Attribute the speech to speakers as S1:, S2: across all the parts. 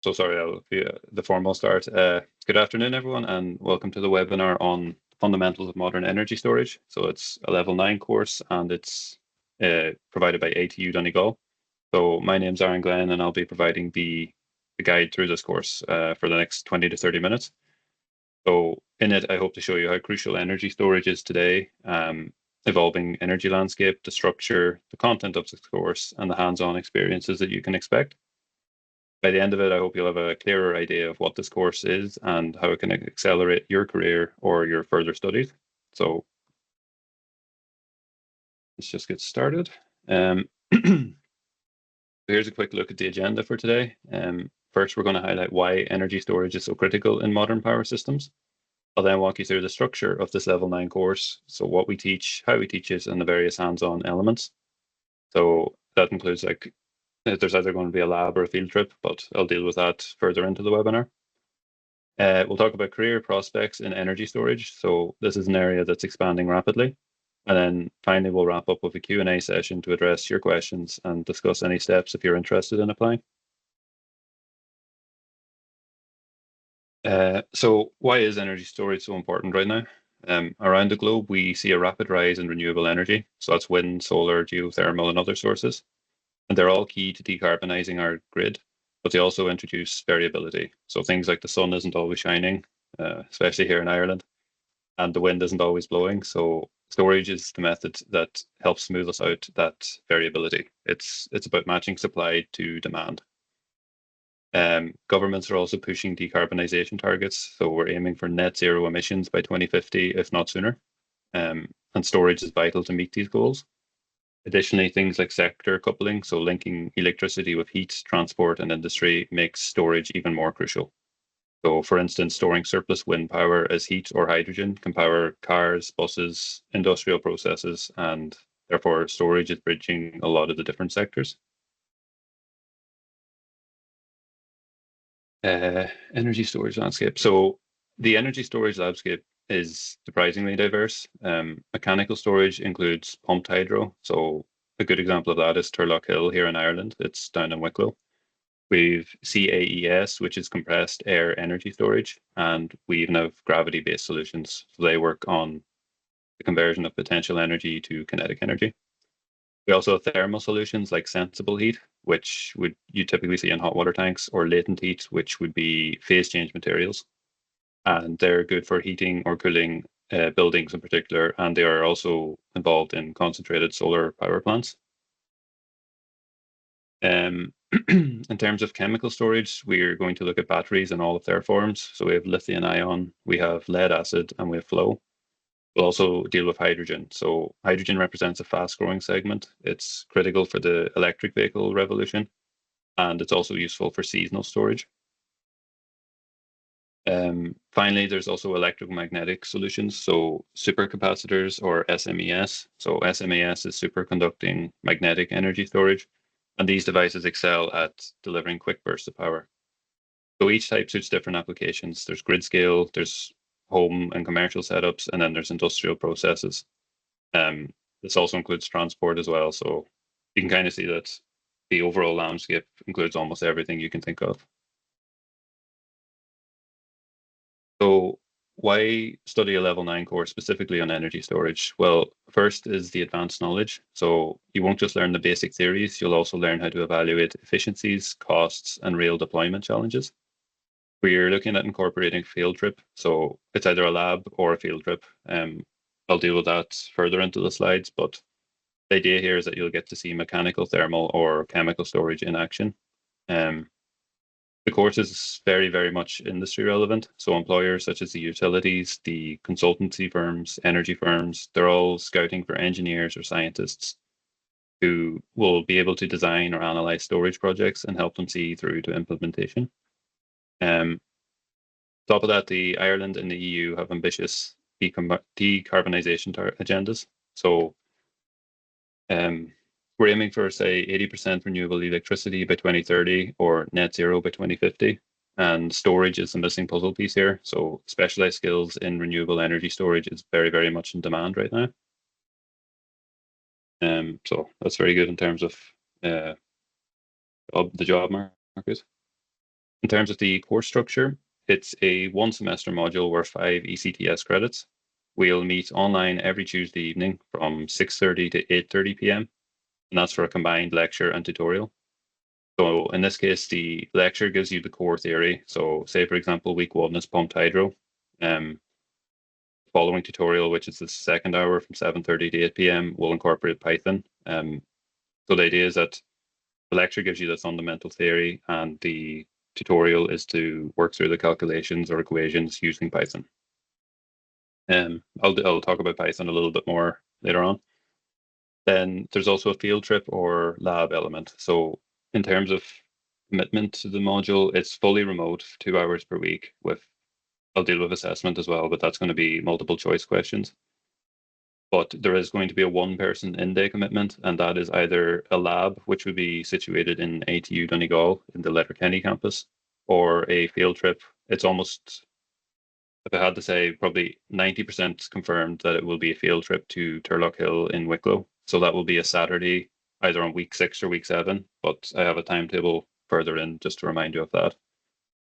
S1: So sorry, I'll be the formal start. Good afternoon, everyone, and welcome to the webinar on fundamentals of modern energy storage. So it's a level 9 course, and it's provided by ATU Donegal. So my name's Aaron Glenn, and I'll be providing the guide through this course for the next 20 to 30 minutes. So in it, I hope to show you how crucial energy storage is today, evolving energy landscape, the structure, the content of the course, and the hands-on experiences that you can expect. By the end of it, I hope you'll have a clearer idea of what this course is and how it can accelerate your career or your further studies. So let's just get started. Here's a quick look at the agenda for today. First, we're going to highlight why energy storage is so critical in modern power systems. I'll then walk you through the structure of this level 9 course, so what we teach, how we teach it, and the various hands-on elements. So that includes there's either going to be a lab or a field trip, but I'll deal with that further into the webinar. We'll talk about career prospects in energy storage. So this is an area that's expanding rapidly. And then finally, we'll wrap up with a Q&A session to address your questions and discuss any steps if you're interested in applying. So why is energy storage so important right now? Around the globe, we see a rapid rise in renewable energy. So that's wind, solar, geothermal, and other sources. And they're all key to decarbonizing our grid, but they also introduce variability. So things like the sun isn't always shining, especially here in Ireland, and the wind isn't always blowing. So storage is the method that helps smooth us out that variability. It's about matching supply to demand. Governments are also pushing decarbonisation targets. So we're aiming for net zero emissions by 2050, if not sooner. And storage is vital to meet these goals. Additionally, things like sector coupling, so linking electricity with heat, transport, and industry, makes storage even more crucial. So, for instance, storing surplus wind power as heat or hydrogen can power cars, buses, industrial processes, and therefore storage is bridging a lot of the different sectors. Energy storage landscape. So the energy storage landscape is surprisingly diverse. Mechanical storage includes pumped hydro. So a good example of that is Turlock Hill here in Ireland. It's down in Wicklow. We've CAES, which is compressed air energy storage, and we even have gravity-based solutions. So they work on the conversion of potential energy to kinetic energy. We also have thermal solutions like sensible heat, which would you typically see in hot water tanks, or latent heat, which would be phase change materials. And they're good for heating or cooling buildings in particular, and they are also involved in concentrated solar power plants. In terms of chemical storage, we're going to look at batteries in all of their forms. So we have lithium ion, we have lead acid, and we have flow. We'll also deal with hydrogen. So hydrogen represents a fast-growing segment. It's critical for the electric vehicle revolution, and it's also useful for seasonal storage. Finally, there's also electromagnetic solutions, so supercapacitors or SMES. So SMES is superconducting magnetic energy storage, and these devices excel at delivering quick bursts of power. So each type suits different applications. There's grid scale, there's home and commercial setups, and then there's industrial processes. This also includes transport as well. So you can kind of see that the overall landscape includes almost everything you can think of. So why study a level 9 course specifically on energy storage? Well, first is the advanced knowledge. So you won't just learn the basic theories, you'll also learn how to evaluate efficiencies, costs, and real deployment challenges. We're looking at incorporating field trip. So it's either a lab or a field trip. I'll deal with that further into the slides, but the idea here is that you'll get to see mechanical, thermal, or chemical storage in action. The course is very, very much industry relevant. So employers such as the utilities, the consultancy firms, energy firms, they're all scouting for engineers or scientists who will be able to design or analyze storage projects and help them see through to implementation. Top of that, the Ireland and the EU have ambitious decarbonisation agendas. So we're aiming for, say, 80% renewable electricity by 2030 or net zero by 2050. And storage is the missing puzzle piece here. So specialized skills in renewable energy storage is very, very much in demand right now. So that's very good in terms of the job market. In terms of the course structure, it's a one semester module worth 5 ECTS credits. We'll meet online every Tuesday evening from 6:30 to 8:30 p.m. And that's for a combined lecture and tutorial. So in this case, the lecture gives you the core theory. So say, for example, week one is pumped hydro. Following tutorial, which is the second hour from 7:30 to 8 p.m., will incorporate Python. So the idea is that the lecture gives you the fundamental theory and the tutorial is to work through the calculations or equations using Python. I'll talk about Python a little bit more later on. Then there's also a field trip or lab element. So in terms of commitment to the module, it's fully remote, 2 hours per week with, I'll deal with assessment as well, but that's going to be multiple choice questions. But there is going to be a one-person in-day commitment, and that is either a lab, which would be situated in ATU Donegal in the Letterkenny campus, or a field trip. It's almost, if I had to say, probably 90% confirmed that it will be a field trip to Turlock Hill in Wicklow. So that will be a Saturday, either on week 6 or week 7, but I have a timetable further in just to remind you of that.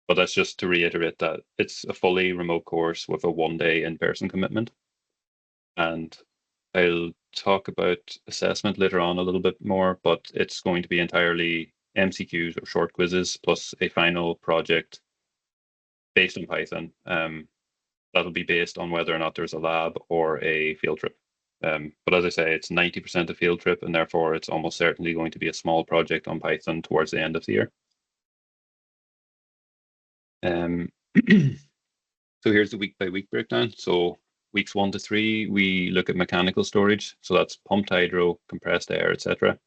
S1: But that's just to reiterate that it's a fully remote course with a 1 day in-person commitment. And I'll talk about assessment later on a little bit more, but it's going to be entirely MCQs or short quizzes plus a final project based on Python. That'll be based on whether or not there's a lab or a field trip. But as I say, it's 90% a field trip, and therefore it's almost certainly going to be a small project on Python towards the end of the year. So here's the week by week breakdown. So weeks 1 to 3, we look at mechanical storage. So that's pumped hydro, compressed air, etc.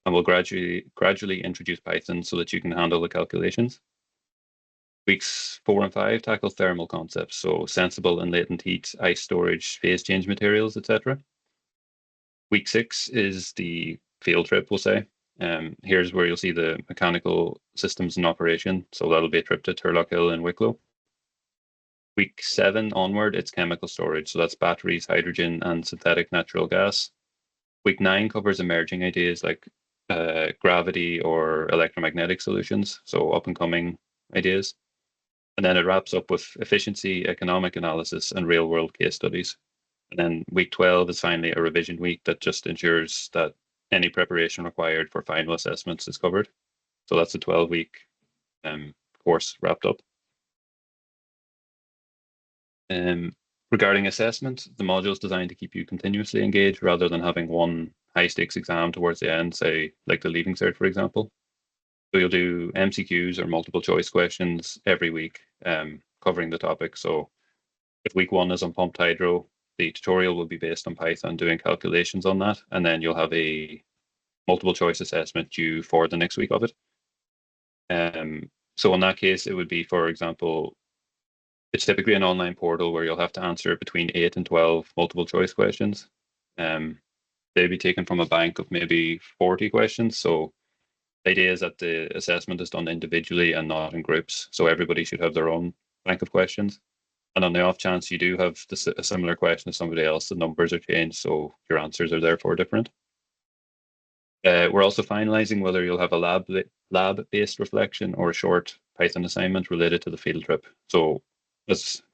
S1: And we'll gradually introduce Python so that you can handle the calculations. Weeks 4 and 5 tackle thermal concepts, so sensible and latent heat, ice storage, phase change materials, etc. Week 6 is the field trip, we'll say. Here's where you'll see the mechanical systems in operation. So that'll be a trip to Turlock Hill in Wicklow. Week 7 onward, it's chemical storage. So that's batteries, hydrogen, and synthetic natural gas. Week 9 covers emerging ideas like gravity or electromagnetic solutions, so up and coming ideas. And then it wraps up with efficiency, economic analysis, and real world case studies. And then week 12 is finally a revision week that just ensures that any preparation required for final assessments is covered. So that's a 12-week course wrapped up. Regarding assessment, the module is designed to keep you continuously engaged rather than having one high stakes exam towards the end, say like the Leaving Cert, for example. So you'll do MCQs or multiple choice questions every week, covering the topic. So if week 1 is on pumped hydro, the tutorial will be based on Python doing calculations on that, and then you'll have a multiple choice assessment due for the next week of it. So in that case, it would be, for example, it's typically an online portal where you'll have to answer between 8 and 12 multiple choice questions. They'd be taken from a bank of maybe 40 questions. So the idea is that the assessment is done individually and not in groups. So everybody should have their own bank of questions. And on the off chance you do have a similar question to somebody else, the numbers are changed, so your answers are therefore different. We're also finalizing whether you'll have a lab-based reflection or a short Python assignment related to the field trip. So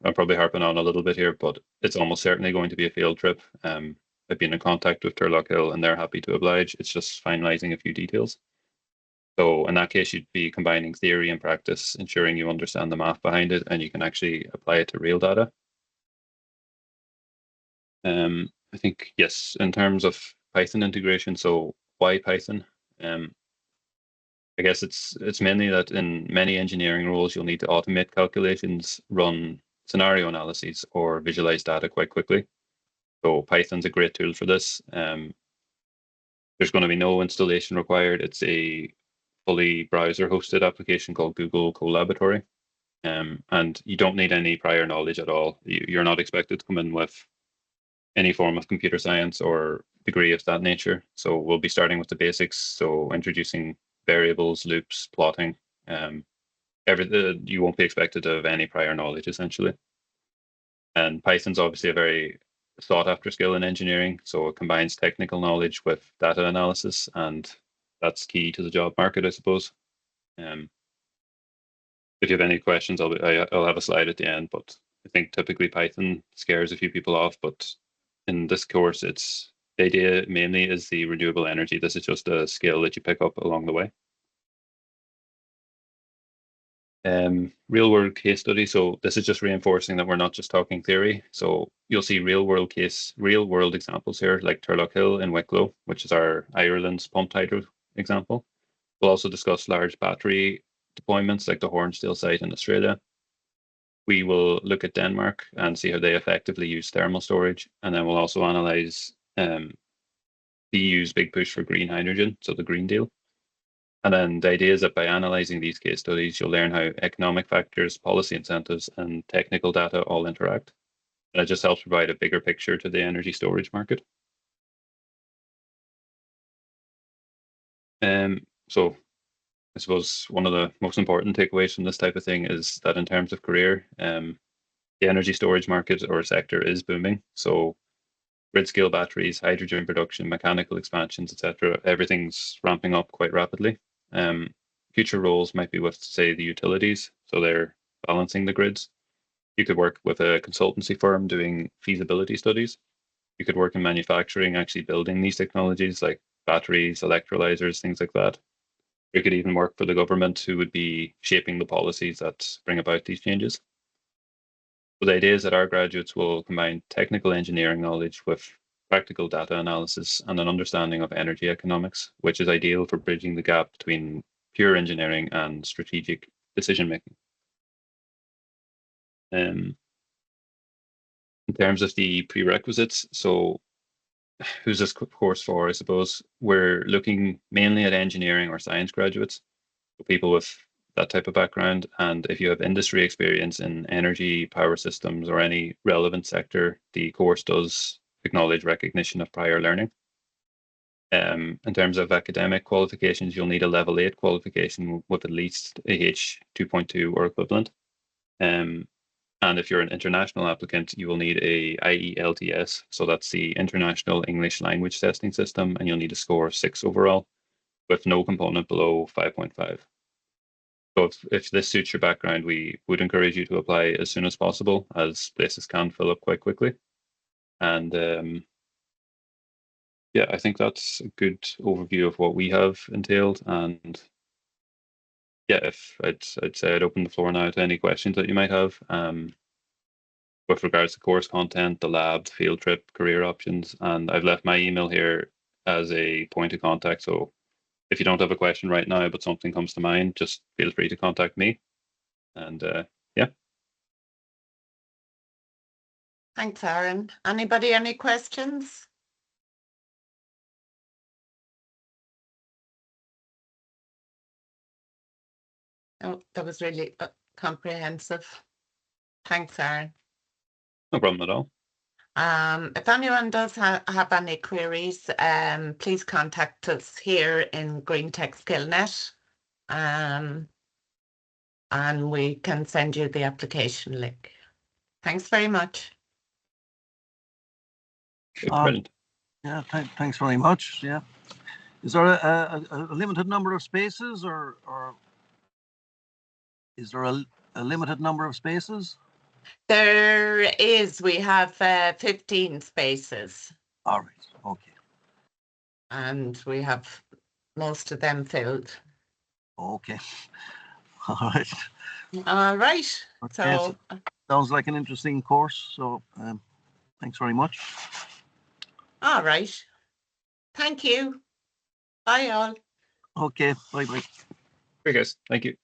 S1: I'm probably harping on a little bit here, but it's almost certainly going to be a field trip. I've been in contact with Turlock Hill and they're happy to oblige. It's just finalizing a few details. So in that case, you'd be combining theory and practice, ensuring you understand the math behind it and you can actually apply it to real data. I think, yes, in terms of Python integration, so why Python? I guess it's mainly that in many engineering roles, you'll need to automate calculations, run scenario analyses, or visualize data quite quickly. So Python's a great tool for this. There's going to be no installation required. It's a fully browser-hosted application called Google Colaboratory. And you don't need any prior knowledge at all. You're not expected to come in with any form of computer science or degree of that nature. So we'll be starting with the basics. So introducing variables, loops, plotting. You won't be expected to have any prior knowledge essentially. And Python's obviously a very sought after skill in engineering. So it combines technical knowledge with data analysis, and that's key to the job market, I suppose. If you have any questions, I'll have a slide at the end, but I think typically Python scares a few people off, but in this course, the idea mainly is the renewable energy. This is just a skill that you pick up along the way. Real world case study. So this is just reinforcing that we're not just talking theory. So you'll see real world examples here, like Turlough Hill in Wicklow, which is our Ireland's pumped hydro example. We'll also discuss large battery deployments like the Hornsdale site in Australia. We will look at Denmark and see how they effectively use thermal storage. And then we'll also analyze the EU's big push for green hydrogen, so the Green Deal. And then the idea is that by analyzing these case studies, you'll learn how economic factors, policy incentives, and technical data all interact. And it just helps provide a bigger picture to the energy storage market. So I suppose one of the most important takeaways from this type of thing is that in terms of career, the energy storage market or sector is booming. So grid scale batteries, hydrogen production, mechanical expansions, etc., everything's ramping up quite rapidly. Future roles might be with, say, the utilities, so they're balancing the grids. You could work with a consultancy firm doing feasibility studies. You could work in manufacturing, actually building these technologies like batteries, electrolyzers, things like that. You could even work for the government, who would be shaping the policies that bring about these changes. So the idea is that our graduates will combine technical engineering knowledge with practical data analysis and an understanding of energy economics, which is ideal for bridging the gap between pure engineering and strategic decision making. In terms of the prerequisites, so who's this course for? I suppose we're looking mainly at engineering or science graduates, so people with that type of background. And if you have industry experience in energy, power systems, or any relevant sector, the course does acknowledge recognition of prior learning. In terms of academic qualifications, you'll need a level 8 qualification with at least AH 2.2 or equivalent. And if you're an international applicant, you will need a IELTS. So that's the International English Language Testing System, and you'll need a score of 6 overall, with no component below 5.5. So if this suits your background, we would encourage you to apply as soon as possible, as places can fill up quite quickly. And yeah, I think that's a good overview of what we have entailed. And yeah, if I'd say I'd open the floor now to any questions that you might have with regards to course content, the lab, field trip, career options. And I've left my email here as a point of contact. So if you don't have a question right now, but something comes to mind, just feel free to contact me. And yeah.
S2: Thanks, Aaron. Anybody, any questions? Oh, that was really comprehensive. Thanks, Aaron.
S1: No problem at all.
S2: If anyone does have any queries, please contact us here in GreenTech SkillNet, and we can send you the application link. Thanks very much.
S1: Brilliant.
S3: Yeah, thanks very much. Yeah. Is there a limited number of spaces, or is there a limited number of spaces?
S2: There is. We have 15 spaces.
S3: All right. Okay.
S2: And we have most of them filled.
S3: Okay. All right.
S2: All right.
S3: Okay,
S2: So
S3: sounds like an interesting course. So thanks very much.
S2: all right. Thank you. Bye all.
S3: Okay. Bye bye.
S1: Great, guys. Thank you.